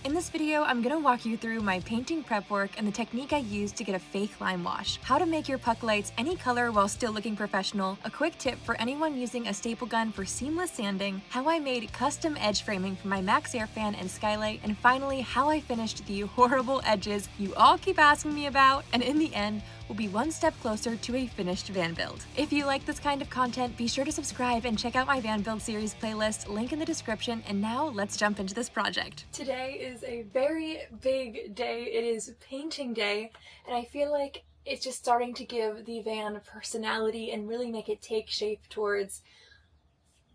In this video, I'm gonna walk you through my painting prep work and the technique I use to get a fake lime wash, how to make your puck lights any color while still looking professional, a quick tip for anyone using a staple gun for seamless sanding, how I made custom edge framing for my Max Air fan and skylight, and finally, how I finished the horrible edges you all keep asking me about, and in the end, we'll be one step closer to a finished van build. If you like this kind of content, be sure to subscribe and check out my van build series playlist, link in the description, and now let's jump into this project. Today is a very big day. It is painting day, and I feel like it's just starting to give the van personality and really make it take shape towards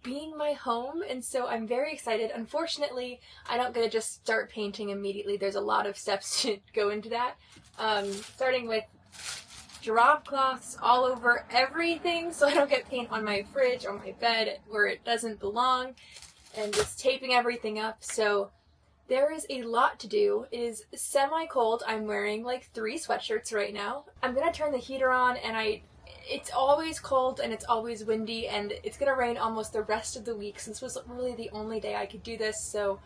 being my home, and so I'm very excited. Unfortunately, I don't get to just start painting immediately. There's a lot of steps to go into that, starting with drop cloths all over everything so I don't get paint on my fridge or my bed where it doesn't belong, and just taping everything up. So there is a lot to do. It is semi-cold. I'm wearing like 3 sweatshirts right now. I'm gonna turn the heater on, and it's always cold and it's always windy, and it's gonna rain almost the rest of the week since this was really the only day I could do this, so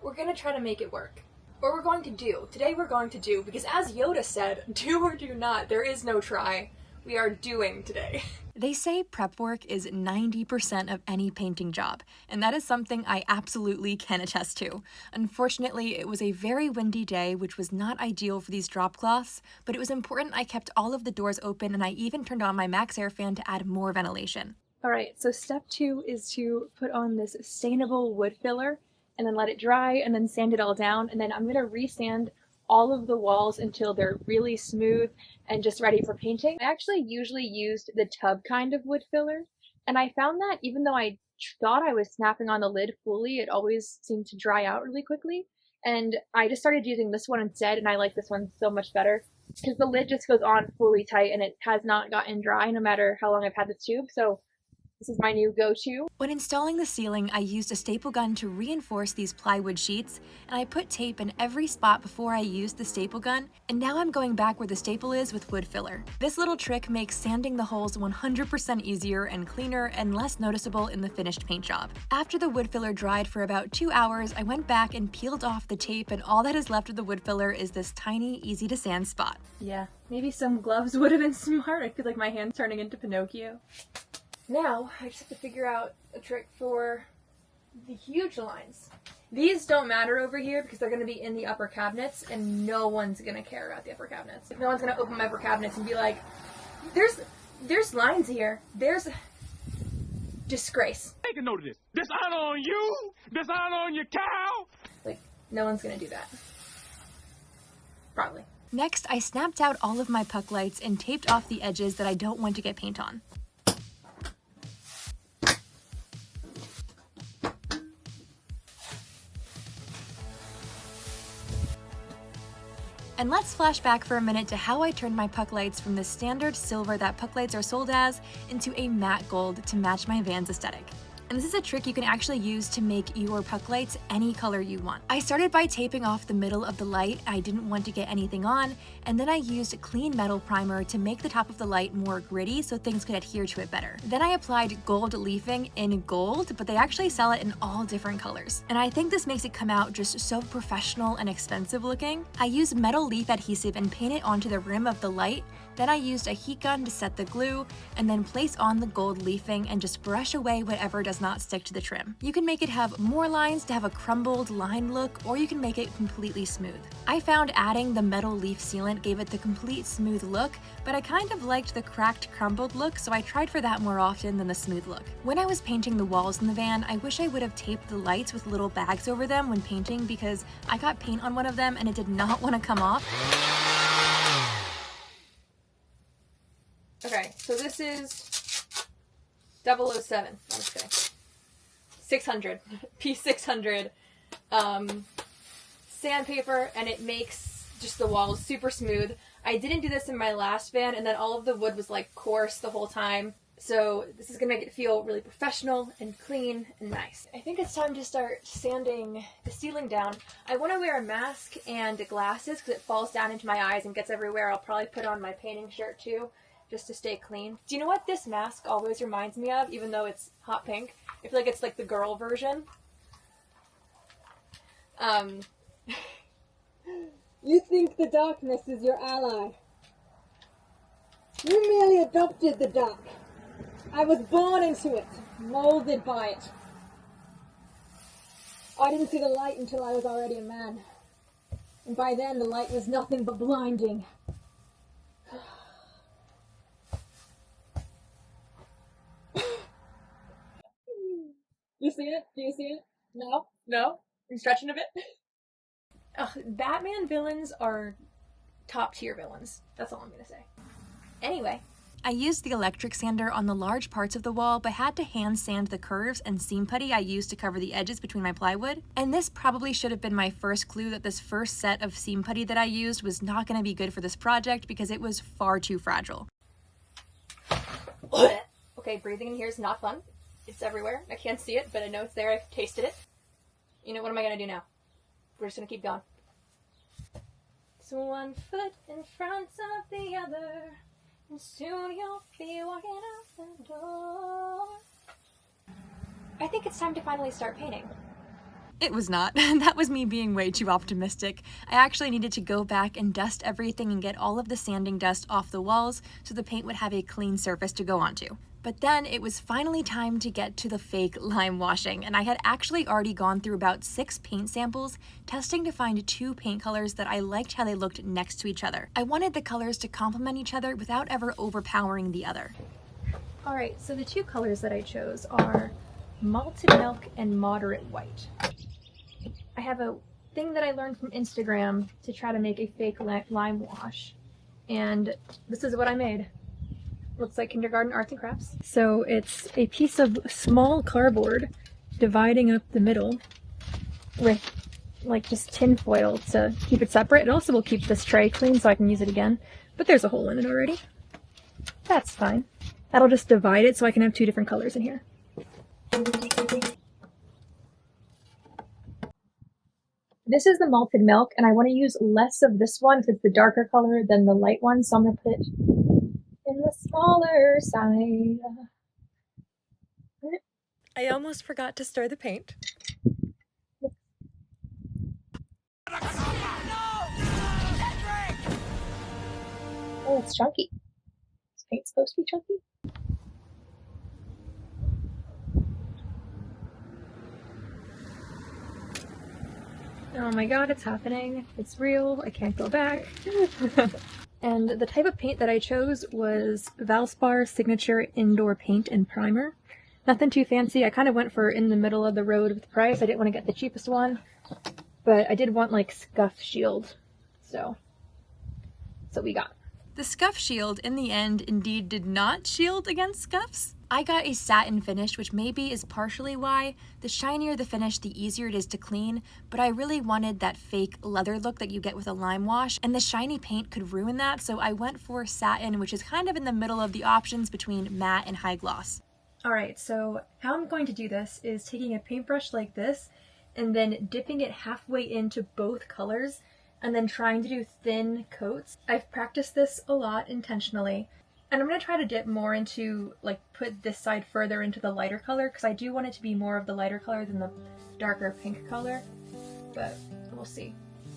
we're gonna try to make it work. Or we're going to do. Today we're going to do, because as Yoda said, do or do not, there is no try. We are doing today. They say prep work is 90% of any painting job, and that is something I absolutely can attest to. Unfortunately, it was a very windy day, which was not ideal for these drop cloths, but it was important I kept all of the doors open, and I even turned on my Max Air fan to add more ventilation. Alright, so step 2 is to put on this stainable wood filler, and then let it dry, and then sand it all down, and then I'm going to resand all of the walls until they're really smooth and just ready for painting. I actually usually used the tub kind of wood filler, and I found that even though I thought I was snapping on the lid fully, it always seemed to dry out really quickly, and I just started using this one instead, and I like this one so much better because the lid just goes on fully tight and it has not gotten dry no matter how long I've had this tube, so this is my new go-to. When installing the ceiling, I used a staple gun to reinforce these plywood sheets, and I put tape in every spot before I used the staple gun, and now I'm going back where the staple is with wood filler. This little trick makes sanding the holes 100% easier and cleaner and less noticeable in the finished paint job. After the wood filler dried for about 2 hours, I went back and peeled off the tape, and all that is left of the wood filler is this tiny, easy to sand spot. Yeah, maybe some gloves would have been smart. I feel like my hand's turning into Pinocchio. Now, I just have to figure out a trick for the huge lines. These don't matter over here because they're going to be in the upper cabinets, and no one's going to care about the upper cabinets. No one's going to open my upper cabinets and be like, there's lines here. There's disgrace. Take a note of this. Dishonor on you. Dishonor on your cow. Like, no one's going to do that. Probably. Next, I snapped out all of my puck lights and taped off the edges that I don't want to get paint on. And let's flash back for a minute to how I turned my puck lights from the standard silver that puck lights are sold as into a matte gold to match my van's aesthetic. And this is a trick you can actually use to make your puck lights any color you want. I started by taping off the middle of the light. I didn't want to get anything on, and then I used clean metal primer to make the top of the light more gritty so things could adhere to it better. Then I applied gold leafing in gold, but they actually sell it in all different colors. And I think this makes it come out just so professional and expensive looking. I used metal leaf adhesive and paint it onto the rim of the light. Then I used a heat gun to set the glue, and then place on the gold leafing and just brush away whatever does not stick to the trim. You can make it have more lines to have a crumbled line look, or you can make it completely smooth. I found adding the metal leaf sealant gave it the complete smooth look, but I kind of liked the cracked, crumbled look, so I tried for that more often than the smooth look. When I was painting the walls in the van, I wish I would have taped the lights with little bags over them when painting, because I got paint on one of them and it did not want to come off. Okay, so this is 007. I'm just kidding. 600. P600 sandpaper, and it makes just the walls super smooth. I didn't do this in my last van, and then all of the wood was like coarse the whole time. So this is gonna make it feel really professional and clean and nice. I think it's time to start sanding the ceiling down. I want to wear a mask and glasses because it falls down into my eyes and gets everywhere. I'll probably put on my painting shirt too, just to stay clean. Do you know what this mask always reminds me of, even though it's hot pink? I feel like it's like the girl version. You think the darkness is your ally. You merely adopted the dark. I was born into it, molded by it. I didn't see the light until I was already a man. And by then the light was nothing but blinding. You see it? Do you see it? No? No? You're stretching a bit? Ugh, Batman villains are top tier villains. That's all I'm gonna say. Anyway, I used the electric sander on the large parts of the wall, but had to hand sand the curves and seam putty I used to cover the edges between my plywood. And this probably should have been my first clue that this first set of seam putty that I used was not going to be good for this project because it was far too fragile. Okay, breathing in here is not fun. It's everywhere. I can't see it, but I know it's there. I've tasted it. You know, what am I going to do now? We're just going to keep going. It's one foot in front of the other. And soon you'll be walking out the door. I think it's time to finally start painting. It was not. That was me being way too optimistic. I actually needed to go back and dust everything and get all of the sanding dust off the walls so the paint would have a clean surface to go onto. But then it was finally time to get to the fake lime washing, and I had actually already gone through about 6 paint samples, testing to find 2 paint colors that I liked how they looked next to each other. I wanted the colors to complement each other without ever overpowering the other. Alright, so the 2 colors that I chose are malted milk and moderate white. I have a thing that I learned from Instagram to try to make a fake lime wash, and this is what I made. Looks like kindergarten arts and crafts. So it's a piece of small cardboard dividing up the middle with like just tin foil to keep it separate. It also will keep this tray clean so I can use it again, but there's a hole in it already. That's fine. That'll just divide it so I can have 2 different colors in here. This is the malted milk, and I want to use less of this one because it's the darker color than the light one, so I'm going to put it in the smaller side. I almost forgot to stir the paint. Oh, it's chunky. Is paint supposed to be chunky? Oh my god, it's happening. It's real. I can't go back. And the type of paint that I chose was Valspar Signature Indoor Paint and Primer. Nothing too fancy. I kind of went for in the middle of the road with the price. I didn't want to get the cheapest one, but I did want like scuff shield. So that's what we got. The scuff shield in the end indeed did not shield against scuffs. I got a satin finish, which maybe is partially why. The shinier the finish, the easier it is to clean, but I really wanted that fake leather look that you get with a lime wash, and the shiny paint could ruin that, so I went for satin, which is kind of in the middle of the options between matte and high gloss. Alright, so how I'm going to do this is taking a paintbrush like this, and then dipping it halfway into both colors, and then trying to do thin coats. I've practiced this a lot intentionally. And I'm going to try to dip more into, like, put this side further into the lighter color, because I do want it to be more of the lighter color than the darker pink color, but we'll see.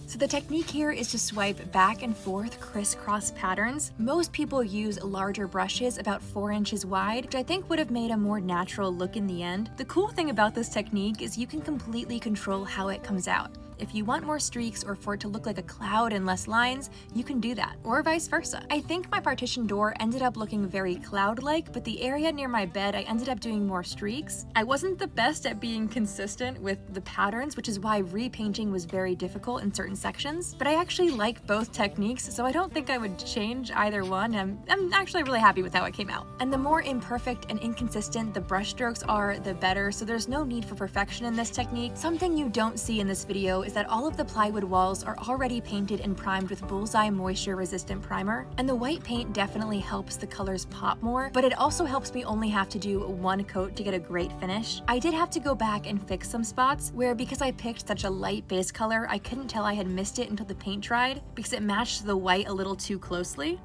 So the technique here is to swipe back and forth crisscross patterns. Most people use larger brushes about 4 inches wide, which I think would have made a more natural look in the end. The cool thing about this technique is you can completely control how it comes out. If you want more streaks or for it to look like a cloud and less lines, you can do that, or vice versa. I think my partition door ended up looking very cloud-like, but the area near my bed I ended up doing more streaks. I wasn't the best at being consistent with the patterns, which is why repainting was very difficult in certain sections, but I actually like both techniques, so I don't think I would change either one. I'm actually really happy with how it came out. And the more imperfect and inconsistent the brush strokes are, the better, so there's no need for perfection in this technique. Something you don't see in this video is that all of the plywood walls are already painted and primed with Bullseye moisture resistant primer, and the white paint definitely helps the colors pop more, but it also helps me only have to do 1 coat to get a great finish. I did have to go back and fix some spots where, because I picked such a light base color, I couldn't tell I had missed it until the paint dried because it matched the white a little too closely.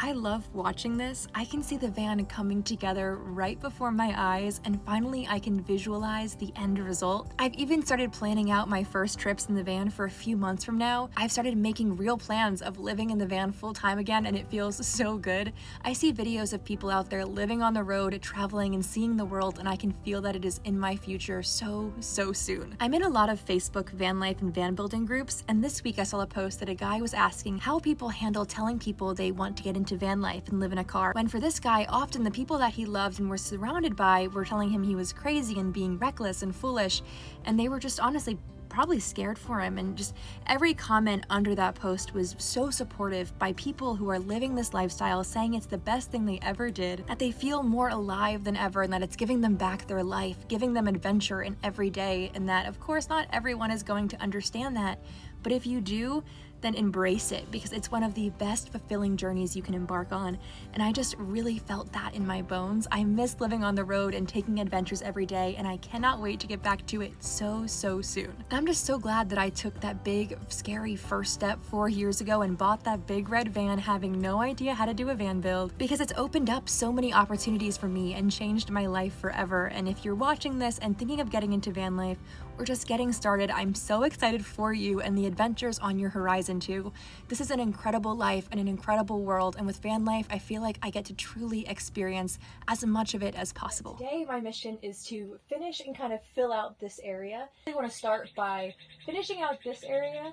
I love watching this. I can see the van coming together right before my eyes, and finally I can visualize the end result. I've even started planning out my first trips in the van for a few months from now. I've started making real plans of living in the van full time again, and it feels so good. I see videos of people out there living on the road, traveling and seeing the world, and I can feel that it is in my future so soon. I'm in a lot of Facebook van life and van building groups, and this week I saw a post that a guy was asking how people handle telling people they want to get into van life and live in a car, when for this guy, often the people that he loved and were surrounded by were telling him he was crazy and being reckless and foolish, and they were just honestly probably scared for him. And just every comment under that post was so supportive by people who are living this lifestyle, saying it's the best thing they ever did, that they feel more alive than ever, and that it's giving them back their life, giving them adventure in every day, and that of course not everyone is going to understand that, but if you do, then embrace it, because it's one of the best fulfilling journeys you can embark on. And I just really felt that in my bones. I miss living on the road and taking adventures every day, and I cannot wait to get back to it so soon. I'm just so glad that I took that big, scary first step 4 years ago and bought that big red van, having no idea how to do a van build, because it's opened up so many opportunities for me and changed my life forever. And if you're watching this and thinking of getting into van life, or just getting started, I'm so excited for you and the adventures on your horizon too. This is an incredible life and an incredible world, and with van life, I feel like I get to truly experience as much of it as possible. Today, my mission is to finish and kind of fill out this area. I want to start by finishing out this area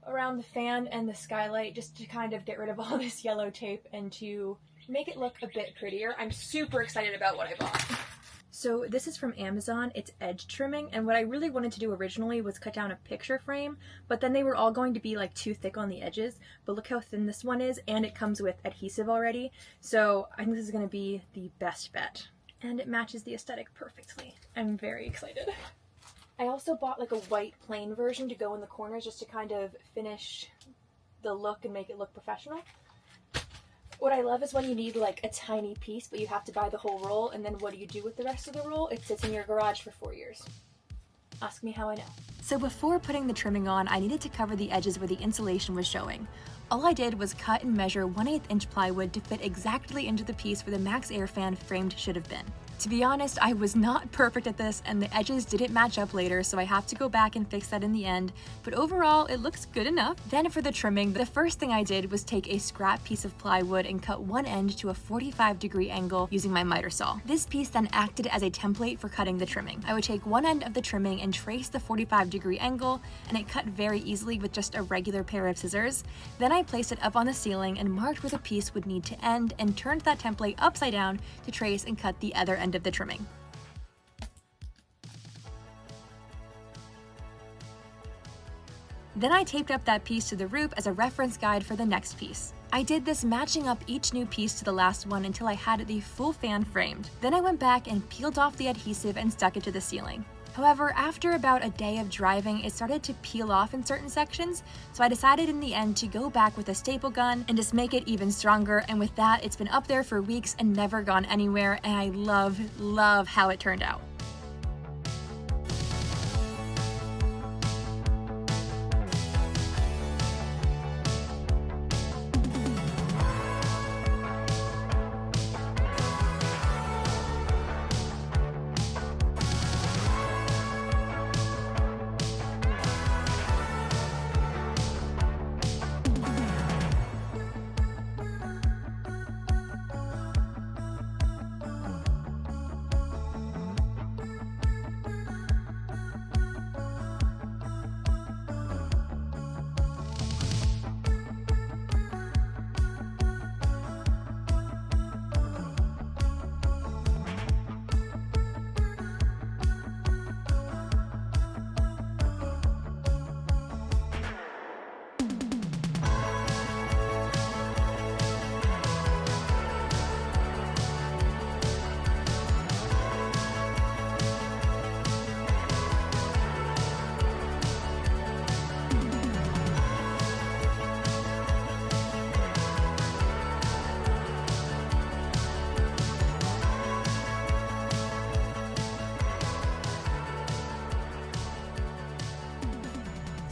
around the fan and the skylight, just to kind of get rid of all this yellow tape and to make it look a bit prettier. I'm super excited about what I bought. So this is from Amazon, it's edge trimming, and what I really wanted to do originally was cut down a picture frame, but then they were all going to be like too thick on the edges, but look how thin this one is, and it comes with adhesive already, so I think this is going to be the best bet. And it matches the aesthetic perfectly. I'm very excited. I also bought like a white plain version to go in the corners, just to kind of finish the look and make it look professional. What I love is when you need like a tiny piece, but you have to buy the whole roll, and then what do you do with the rest of the roll? It sits in your garage for 4 years. Ask me how I know. So before putting the trimming on, I needed to cover the edges where the insulation was showing. All I did was cut and measure 1/8 inch plywood to fit exactly into the piece where the Max Air fan framed should have been. To be honest, I was not perfect at this, and the edges didn't match up later, so I have to go back and fix that in the end, but overall it looks good enough. Then for the trimming, the first thing I did was take a scrap piece of plywood and cut one end to a 45-degree angle using my miter saw. This piece then acted as a template for cutting the trimming. I would take one end of the trimming and trace the 45-degree angle, and it cut very easily with just a regular pair of scissors. Then I placed it up on the ceiling and marked where the piece would need to end, and turned that template upside down to trace and cut the other end of the trimming. Then I taped up that piece to the roof as a reference guide for the next piece. I did this matching up each new piece to the last one until I had the full fan framed. Then I went back and peeled off the adhesive and stuck it to the ceiling. However, after about a day of driving, it started to peel off in certain sections, so I decided in the end to go back with a staple gun and just make it even stronger, and with that, it's been up there for weeks and never gone anywhere, and I love how it turned out.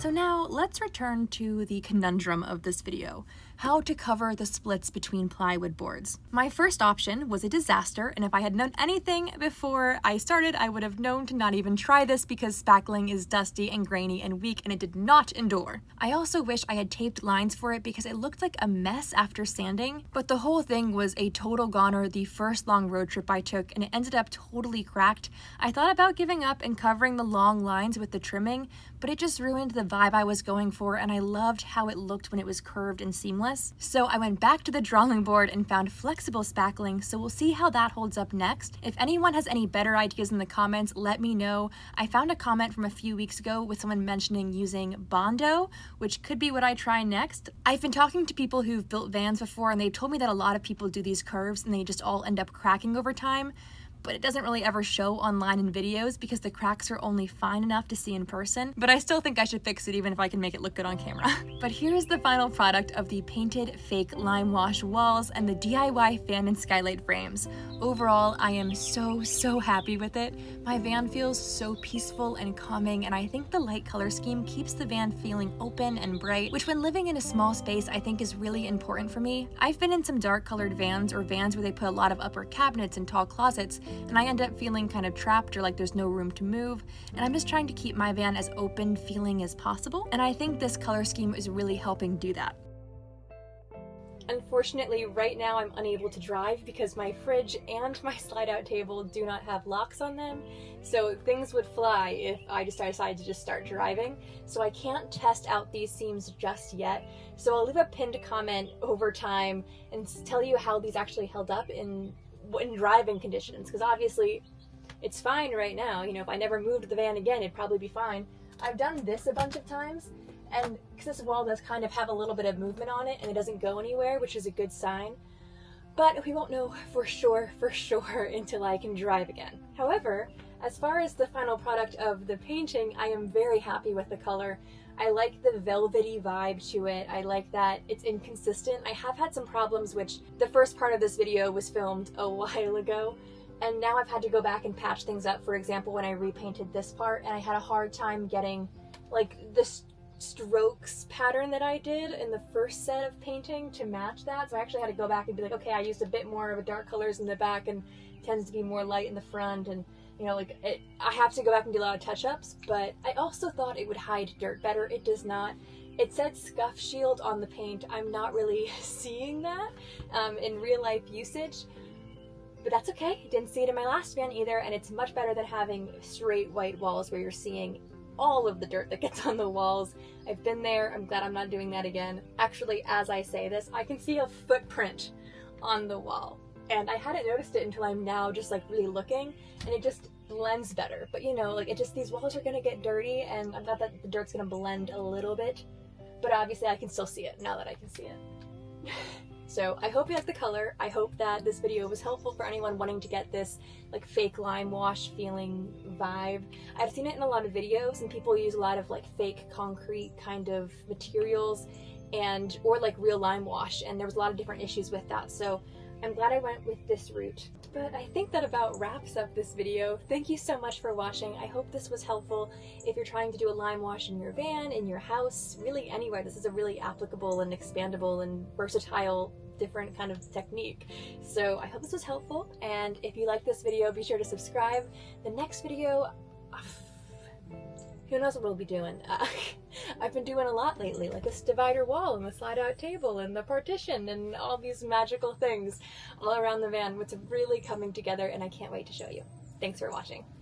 So now let's return to the conundrum of this video, how to cover the splits between plywood boards. My first option was a disaster, and if I had known anything before I started, I would have known to not even try this because spackling is dusty and grainy and weak and it did not endure. I also wish I had taped lines for it because it looked like a mess after sanding, but the whole thing was a total goner the first long road trip I took, and it ended up totally cracked. I thought about giving up and covering the long lines with the trimming, but it just ruined the vibe I was going for, and I loved how it looked when it was curved and seamless. So I went back to the drawing board and found flexible spackling, so we'll see how that holds up next. If anyone has any better ideas in the comments, let me know. I found a comment from a few weeks ago with someone mentioning using Bondo, which could be what I try next. I've been talking to people who've built vans before, and they've told me that a lot of people do these curves and they just all end up cracking over time. But it doesn't really ever show online in videos because the cracks are only fine enough to see in person. But I still think I should fix it even if I can make it look good on camera. But here's the final product of the painted fake lime wash walls and the DIY fan and skylight frames. Overall, I am so happy with it. My van feels so peaceful and calming, and I think the light color scheme keeps the van feeling open and bright, which when living in a small space I think is really important for me. I've been in some dark colored vans or vans where they put a lot of upper cabinets and tall closets, and I end up feeling kind of trapped or like there's no room to move, and I'm just trying to keep my van as open feeling as possible, and I think this color scheme is really helping do that. Unfortunately, right now I'm unable to drive because my fridge and my slide-out table do not have locks on them, so things would fly if I decided to just start driving. So I can't test out these seams just yet, so I'll leave a pinned comment over time and tell you how these actually held up in driving conditions, because obviously it's fine right now. You know, if I never moved the van again, it'd probably be fine. I've done this a bunch of times, and because this wall does kind of have a little bit of movement on it and it doesn't go anywhere, which is a good sign, but we won't know for sure until I can drive again. However, as far as the final product of the painting, I am very happy with the color. I like the velvety vibe to it. I like that it's inconsistent. I have had some problems, which the first part of this video was filmed a while ago, and now I've had to go back and patch things up. For example, when I repainted this part, and I had a hard time getting like this strokes pattern that I did in the first set of painting to match that. So I actually had to go back and be like, okay, I used a bit more of a dark colors in the back and it tends to be more light in the front, and you know, like I have to go back and do a lot of touch-ups. But I also thought it would hide dirt better. It does not. It said scuff shield on the paint. I'm not really seeing that in real life usage, but that's okay. Didn't see it in my last van either, and it's much better than having straight white walls where you're seeing all of the dirt that gets on the walls. I've been there. I'm glad I'm not doing that again. Actually, as I say this, I can see a footprint on the wall, and I hadn't noticed it until I'm now just like really looking, and it just blends better. But you know, like it just, these walls are gonna get dirty, and I'm glad that the dirt's gonna blend a little bit, but obviously I can still see it now that I can see it. So I hope you like the color. I hope that this video was helpful for anyone wanting to get this like fake lime wash feeling vibe. I've seen it in a lot of videos, and people use a lot of like fake concrete kind of materials and or like real lime wash, and there was a lot of different issues with that. So I'm glad I went with this route. But I think that about wraps up this video. Thank you so much for watching. I hope this was helpful if you're trying to do a lime wash in your van, in your house, really anywhere. This is a really applicable and expandable and versatile different kind of technique. So I hope this was helpful, and if you like this video, be sure to subscribe. The next video, who knows what we'll be doing. I've been doing a lot lately, like this divider wall and the slide-out table and the partition and all these magical things all around the van. It's really coming together, and I can't wait to show you. Thanks for watching.